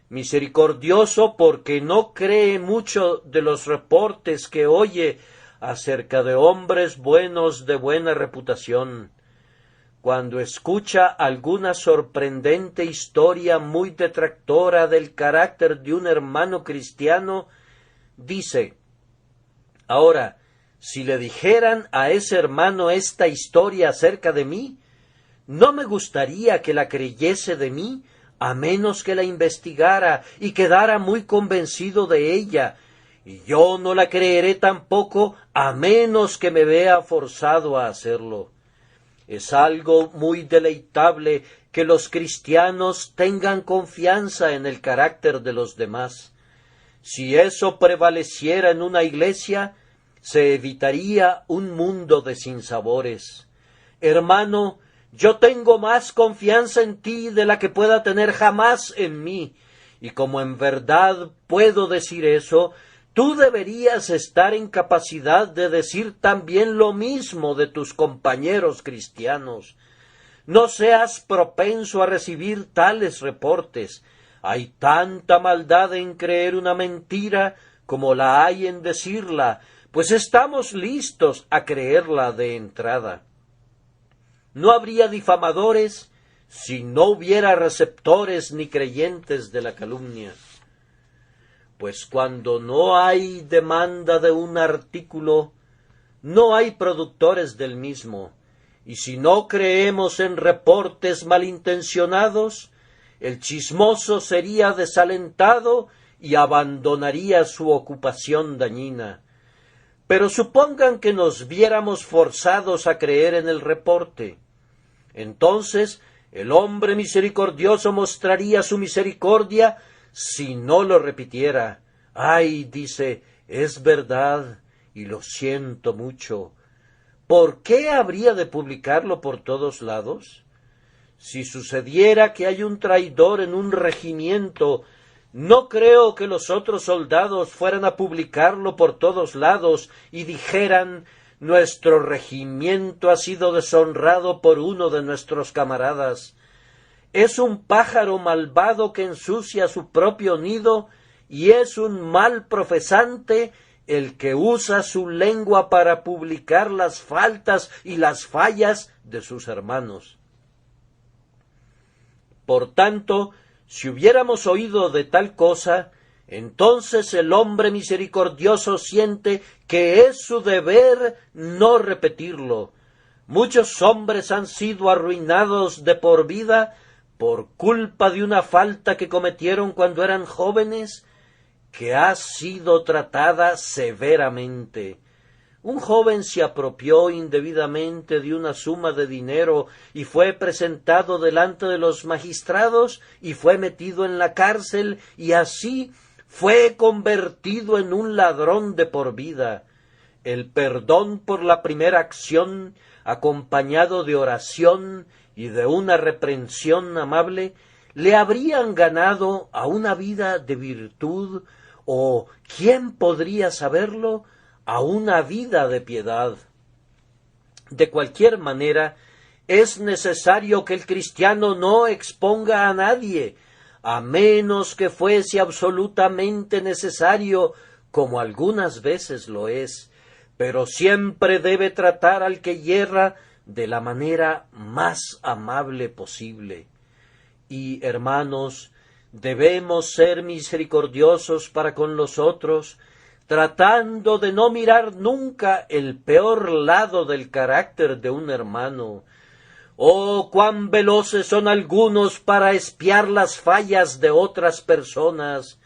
misericordioso porque no cree mucho de los reportes que oye acerca de hombres buenos de buena reputación. Cuando escucha alguna sorprendente historia muy detractora del carácter de un hermano cristiano, dice: ahora, si le dijeran a ese hermano esta historia acerca de mí, no me gustaría que la creyese de mí, a menos que la investigara y quedara muy convencido de ella, y yo no la creeré tampoco, a menos que me vea forzado a hacerlo. Es algo muy deleitable que los cristianos tengan confianza en el carácter de los demás. Si eso prevaleciera en una iglesia, se evitaría un mundo de sinsabores. Hermano, yo tengo más confianza en ti de la que pueda tener jamás en mí, y como en verdad puedo decir eso, tú deberías estar en capacidad de decir también lo mismo de tus compañeros cristianos. No seas propenso a recibir tales reportes. Hay tanta maldad en creer una mentira como la hay en decirla, pues estamos listos a creerla de entrada. No habría difamadores si no hubiera receptores ni creyentes de la calumnia. Pues cuando no hay demanda de un artículo, no hay productores del mismo, y si no creemos en reportes malintencionados, el chismoso sería desalentado y abandonaría su ocupación dañina. Pero supongan que nos viéramos forzados a creer en el reporte. Entonces el hombre misericordioso mostraría su misericordia si no lo repitiera. Ay, dice, es verdad, y lo siento mucho. ¿Por qué habría de publicarlo por todos lados? Si sucediera que hay un traidor en un regimiento, no creo que los otros soldados fueran a publicarlo por todos lados y dijeran: nuestro regimiento ha sido deshonrado por uno de nuestros camaradas. Es un pájaro malvado que ensucia su propio nido, y es un mal profesante el que usa su lengua para publicar las faltas y las fallas de sus hermanos. Por tanto, si hubiéramos oído de tal cosa, entonces el hombre misericordioso siente que es su deber no repetirlo. Muchos hombres han sido arruinados de por vida por culpa de una falta que cometieron cuando eran jóvenes, que ha sido tratada severamente. Un joven se apropió indebidamente de una suma de dinero y fue presentado delante de los magistrados y fue metido en la cárcel y así fue convertido en un ladrón de por vida. El perdón por la primera acción, acompañado de oración y de una reprensión amable, le habrían ganado a una vida de virtud o, ¿quién podría saberlo?, a una vida de piedad. De cualquier manera, es necesario que el cristiano no exponga a nadie, a menos que fuese absolutamente necesario, como algunas veces lo es, pero siempre debe tratar al que yerra de la manera más amable posible. Y, hermanos, debemos ser misericordiosos para con los otros, tratando de no mirar nunca el peor lado del carácter de un hermano. Oh, cuán veloces son algunos para espiar las fallas de otras personas.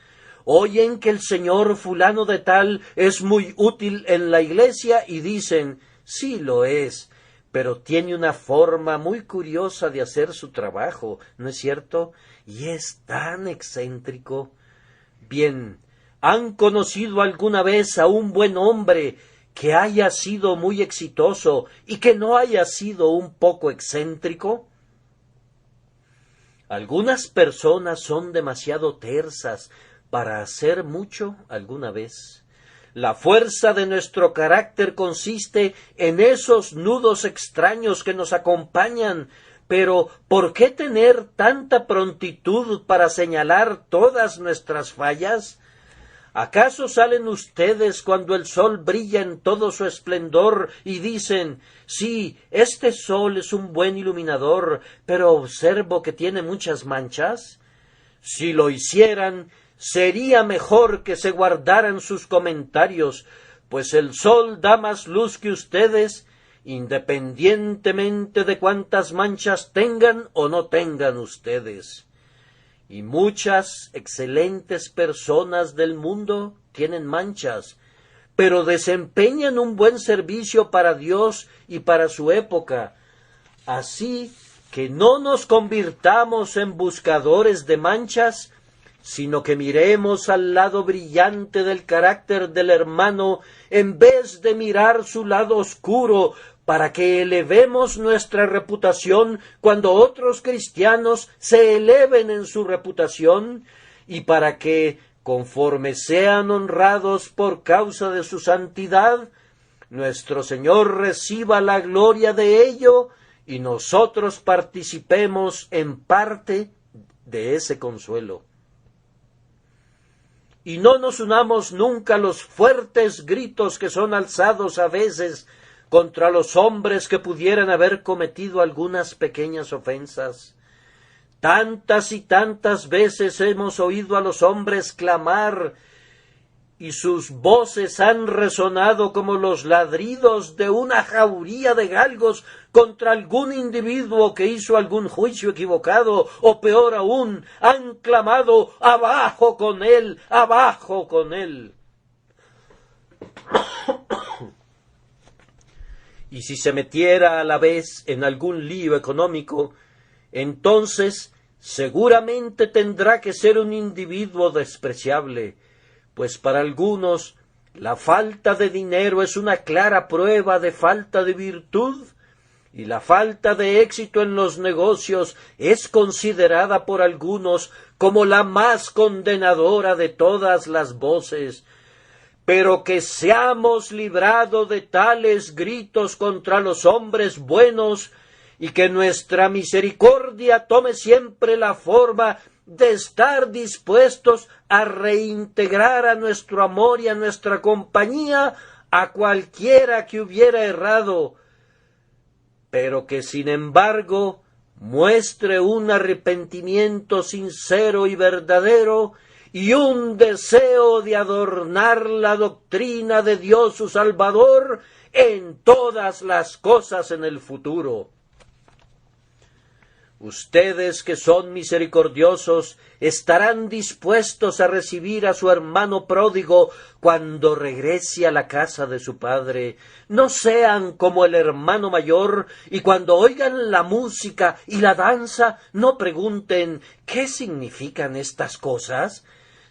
Oyen que el señor fulano de tal es muy útil en la iglesia y dicen, sí lo es, pero tiene una forma muy curiosa de hacer su trabajo, ¿no es cierto? Y es tan excéntrico. Bien, ¿han conocido alguna vez a un buen hombre que haya sido muy exitoso y que no haya sido un poco excéntrico? Algunas personas son demasiado tersas para hacer mucho alguna vez. La fuerza de nuestro carácter consiste en esos nudos extraños que nos acompañan, pero ¿por qué tener tanta prontitud para señalar todas nuestras fallas? ¿Acaso salen ustedes cuando el sol brilla en todo su esplendor y dicen, sí, este sol es un buen iluminador, pero observo que tiene muchas manchas? Si lo hicieran, sería mejor que se guardaran sus comentarios, pues el sol da más luz que ustedes, independientemente de cuántas manchas tengan o no tengan ustedes. Y muchas excelentes personas del mundo tienen manchas, pero desempeñan un buen servicio para Dios y para su época. Así que no nos convirtamos en buscadores de manchas, sino que miremos al lado brillante del carácter del hermano en vez de mirar su lado oscuro, para que elevemos nuestra reputación cuando otros cristianos se eleven en su reputación, y para que, conforme sean honrados por causa de su santidad, nuestro Señor reciba la gloria de ello y nosotros participemos en parte de ese consuelo. Y no nos unamos nunca a los fuertes gritos que son alzados a veces contra los hombres que pudieran haber cometido algunas pequeñas ofensas. Tantas y tantas veces hemos oído a los hombres clamar, y sus voces han resonado como los ladridos de una jauría de galgos contra algún individuo que hizo algún juicio equivocado, o peor aún, han clamado, ¡abajo con él! ¡Abajo con él! Y si se metiera a la vez en algún lío económico, entonces seguramente tendrá que ser un individuo despreciable, pues para algunos la falta de dinero es una clara prueba de falta de virtud, y la falta de éxito en los negocios es considerada por algunos como la más condenadora de todas las voces. Pero que seamos librados de tales gritos contra los hombres buenos, y que nuestra misericordia tome siempre la forma de estar dispuestos a reintegrar a nuestro amor y a nuestra compañía a cualquiera que hubiera errado, pero que sin embargo muestre un arrepentimiento sincero y verdadero y un deseo de adornar la doctrina de Dios su Salvador en todas las cosas en el futuro. Ustedes que son misericordiosos estarán dispuestos a recibir a su hermano pródigo cuando regrese a la casa de su padre. No sean como el hermano mayor, y cuando oigan la música y la danza no pregunten ¿qué significan estas cosas?,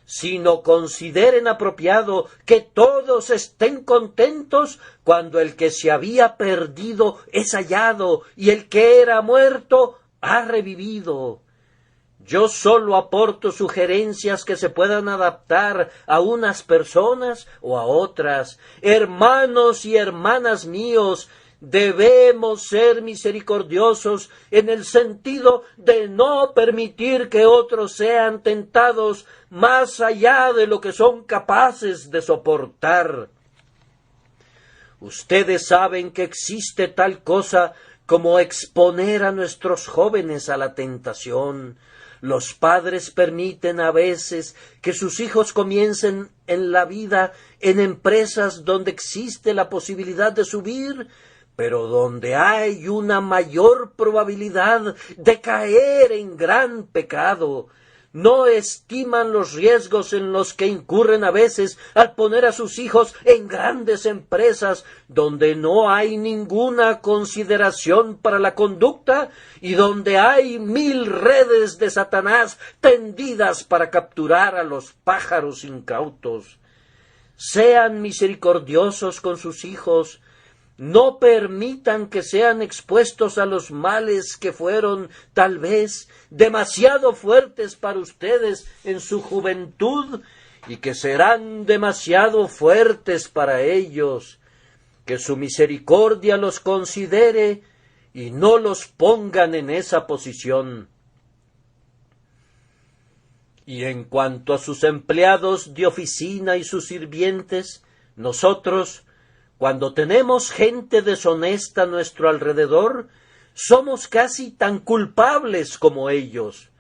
sino consideren apropiado que todos estén contentos cuando el que se había perdido es hallado y el que era muerto ha revivido. Yo sólo aporto sugerencias que se puedan adaptar a unas personas o a otras. Hermanos y hermanas míos, debemos ser misericordiosos en el sentido de no permitir que otros sean tentados más allá de lo que son capaces de soportar. Ustedes saben que existe tal cosa como exponer a nuestros jóvenes a la tentación. Los padres permiten a veces que sus hijos comiencen en la vida en empresas donde existe la posibilidad de subir, pero donde hay una mayor probabilidad de caer en gran pecado. No estiman los riesgos en los que incurren a veces al poner a sus hijos en grandes empresas donde no hay ninguna consideración para la conducta y donde hay 1000 redes de Satanás tendidas para capturar a los pájaros incautos. Sean misericordiosos con sus hijos. No permitan que sean expuestos a los males que fueron, tal vez, demasiado fuertes para ustedes en su juventud y que serán demasiado fuertes para ellos. Que su misericordia los considere y no los pongan en esa posición. Y en cuanto a sus empleados de oficina y sus sirvientes, nosotros, cuando tenemos gente deshonesta a nuestro alrededor, somos casi tan culpables como ellos.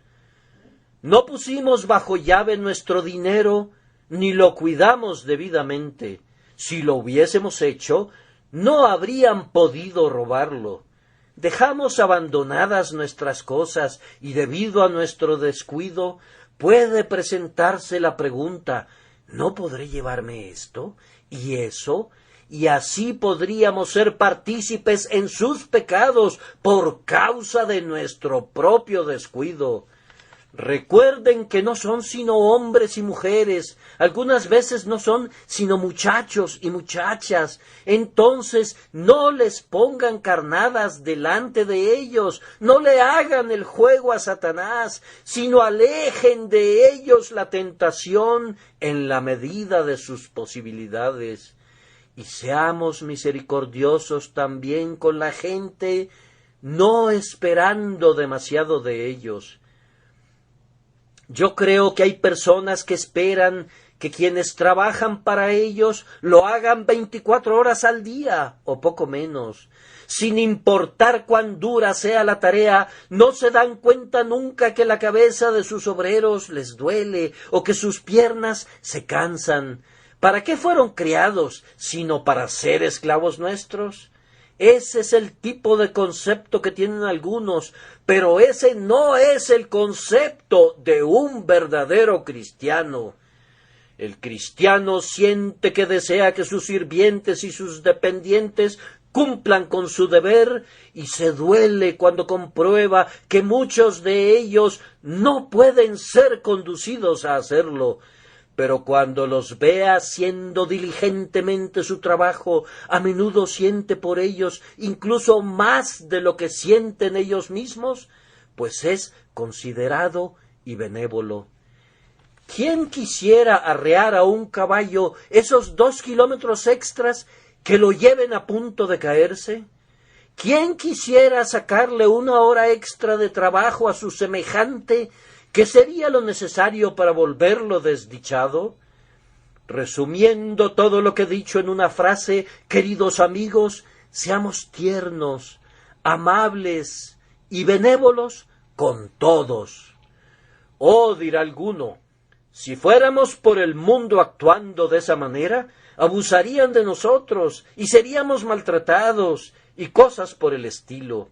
No pusimos bajo llave nuestro dinero, ni lo cuidamos debidamente. Si lo hubiésemos hecho, no habrían podido robarlo. Dejamos abandonadas nuestras cosas y debido a nuestro descuido puede presentarse la pregunta, ¿no podré llevarme esto y eso? Y así podríamos ser partícipes en sus pecados por causa de nuestro propio descuido. Recuerden que no son sino hombres y mujeres, algunas veces no son sino muchachos y muchachas. Entonces no les pongan carnadas delante de ellos, no le hagan el juego a Satanás, sino alejen de ellos la tentación en la medida de sus posibilidades. Y seamos misericordiosos también con la gente, no esperando demasiado de ellos. Yo creo que hay personas que esperan que quienes trabajan para ellos lo hagan 24 horas al día, o poco menos. Sin importar cuán dura sea la tarea, no se dan cuenta nunca que la cabeza de sus obreros les duele, o que sus piernas se cansan. ¿Para qué fueron criados, sino para ser esclavos nuestros? Ese es el tipo de concepto que tienen algunos, pero ese no es el concepto de un verdadero cristiano. El cristiano siente que desea que sus sirvientes y sus dependientes cumplan con su deber y se duele cuando comprueba que muchos de ellos no pueden ser conducidos a hacerlo. Pero cuando los ve haciendo diligentemente su trabajo, a menudo siente por ellos incluso más de lo que sienten ellos mismos, pues es considerado y benévolo. ¿Quién quisiera arrear a un caballo esos 2 kilómetros extras que lo lleven a punto de caerse? ¿Quién quisiera sacarle 1 hora extra de trabajo a su semejante? ¿Qué sería lo necesario para volverlo desdichado? Resumiendo todo lo que he dicho en una frase, queridos amigos, seamos tiernos, amables y benévolos con todos. Oh, dirá alguno, si fuéramos por el mundo actuando de esa manera, abusarían de nosotros y seríamos maltratados y cosas por el estilo.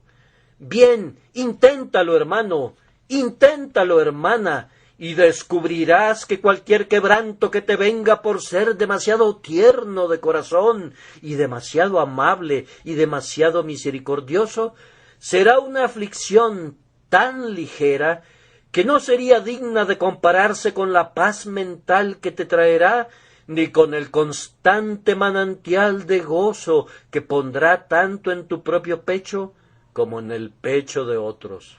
Bien, inténtalo, hermano, inténtalo, hermana, y descubrirás que cualquier quebranto que te venga por ser demasiado tierno de corazón y demasiado amable y demasiado misericordioso, será una aflicción tan ligera que no sería digna de compararse con la paz mental que te traerá, ni con el constante manantial de gozo que pondrá tanto en tu propio pecho como en el pecho de otros.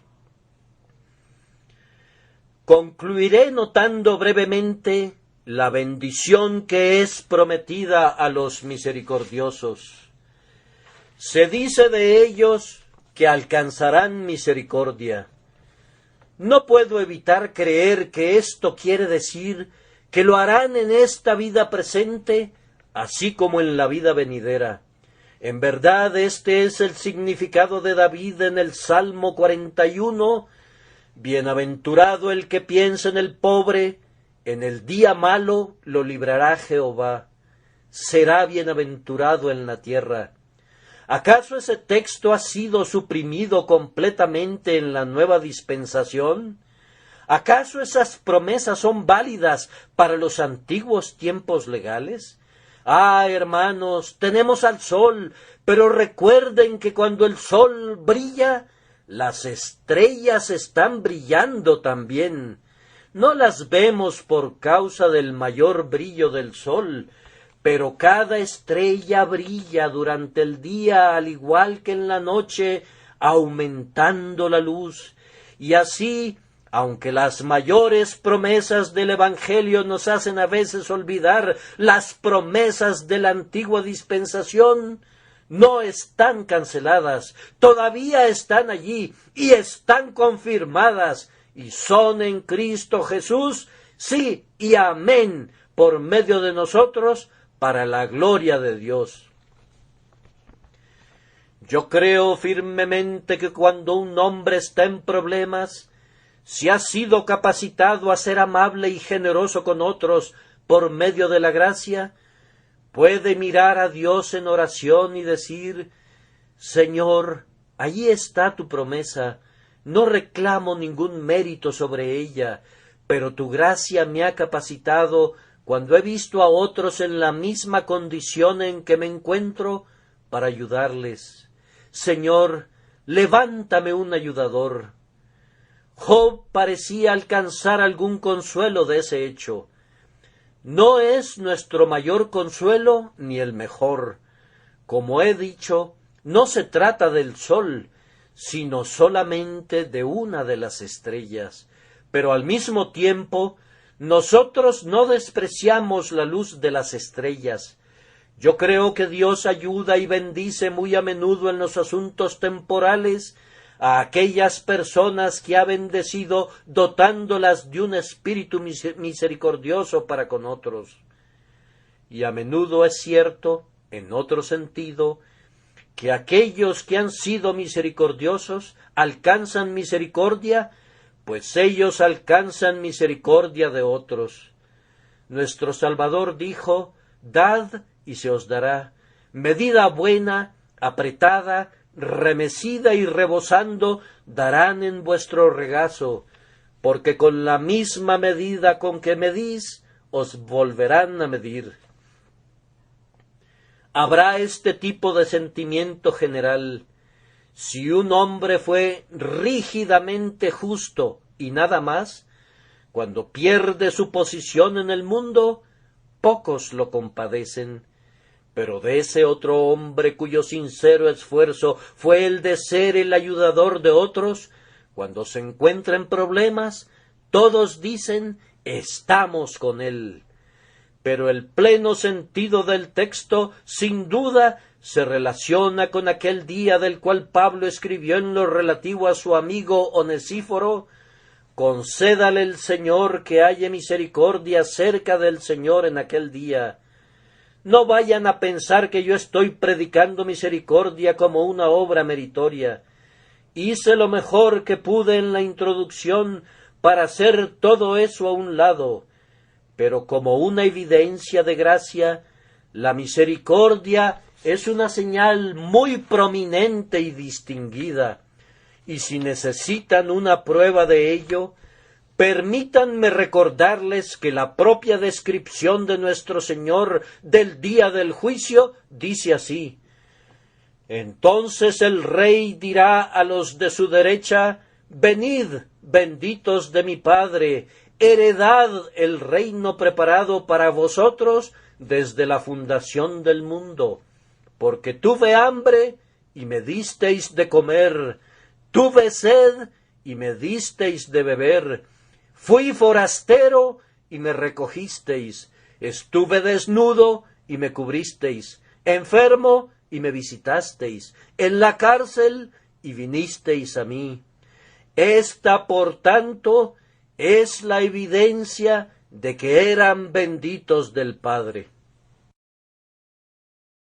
Concluiré notando brevemente la bendición que es prometida a los misericordiosos. Se dice de ellos que alcanzarán misericordia. No puedo evitar creer que esto quiere decir que lo harán en esta vida presente, así como en la vida venidera. En verdad, este es el significado de David en el Salmo 41. Bienaventurado el que piensa en el pobre, en el día malo lo librará Jehová. Será bienaventurado en la tierra. ¿Acaso ese texto ha sido suprimido completamente en la nueva dispensación? ¿Acaso esas promesas son válidas para los antiguos tiempos legales? Ah, hermanos, tenemos al sol, pero recuerden que cuando el sol brilla, las estrellas están brillando también. No las vemos por causa del mayor brillo del sol, pero cada estrella brilla durante el día al igual que en la noche, aumentando la luz. Y así, aunque las mayores promesas del Evangelio nos hacen a veces olvidar las promesas de la antigua dispensación, no están canceladas, todavía están allí y están confirmadas, y son en Cristo Jesús, sí y amén, por medio de nosotros, para la gloria de Dios. Yo creo firmemente que cuando un hombre está en problemas, si ha sido capacitado a ser amable y generoso con otros por medio de la gracia, puede mirar a Dios en oración y decir: Señor, allí está tu promesa, no reclamo ningún mérito sobre ella, pero tu gracia me ha capacitado cuando he visto a otros en la misma condición en que me encuentro para ayudarles. Señor, levántame un ayudador. Job parecía alcanzar algún consuelo de ese hecho. No es nuestro mayor consuelo ni el mejor. Como he dicho, no se trata del sol, sino solamente de una de las estrellas. Pero al mismo tiempo, nosotros no despreciamos la luz de las estrellas. Yo creo que Dios ayuda y bendice muy a menudo en los asuntos temporales a aquellas personas que ha bendecido dotándolas de un espíritu misericordioso para con otros. Y a menudo es cierto, en otro sentido, que aquellos que han sido misericordiosos alcanzan misericordia, pues ellos alcanzan misericordia de otros. Nuestro Salvador dijo: dad y se os dará, medida buena, apretada, remecida y rebosando, darán en vuestro regazo, porque con la misma medida con que medís, os volverán a medir. Habrá este tipo de sentimiento general. Si un hombre fue rígidamente justo y nada más, cuando pierde su posición en el mundo, pocos lo compadecen. Pero de ese otro hombre cuyo sincero esfuerzo fue el de ser el ayudador de otros, cuando se encuentra en problemas, todos dicen: estamos con él. Pero el pleno sentido del texto, sin duda, se relaciona con aquel día del cual Pablo escribió en lo relativo a su amigo Onesíforo: concédale el Señor que haya misericordia cerca del Señor en aquel día. No vayan a pensar que yo estoy predicando misericordia como una obra meritoria. Hice lo mejor que pude en la introducción para hacer todo eso a un lado, pero como una evidencia de gracia, la misericordia es una señal muy prominente y distinguida, y si necesitan una prueba de ello, permítanme recordarles que la propia descripción de nuestro Señor del día del juicio dice así: entonces el Rey dirá a los de su derecha: venid, benditos de mi Padre, heredad el reino preparado para vosotros desde la fundación del mundo, porque tuve hambre y me disteis de comer, tuve sed y me disteis de beber, fui forastero y me recogisteis, estuve desnudo y me cubristeis, enfermo y me visitasteis, en la cárcel y vinisteis a mí. Esta, por tanto, es la evidencia de que eran benditos del Padre.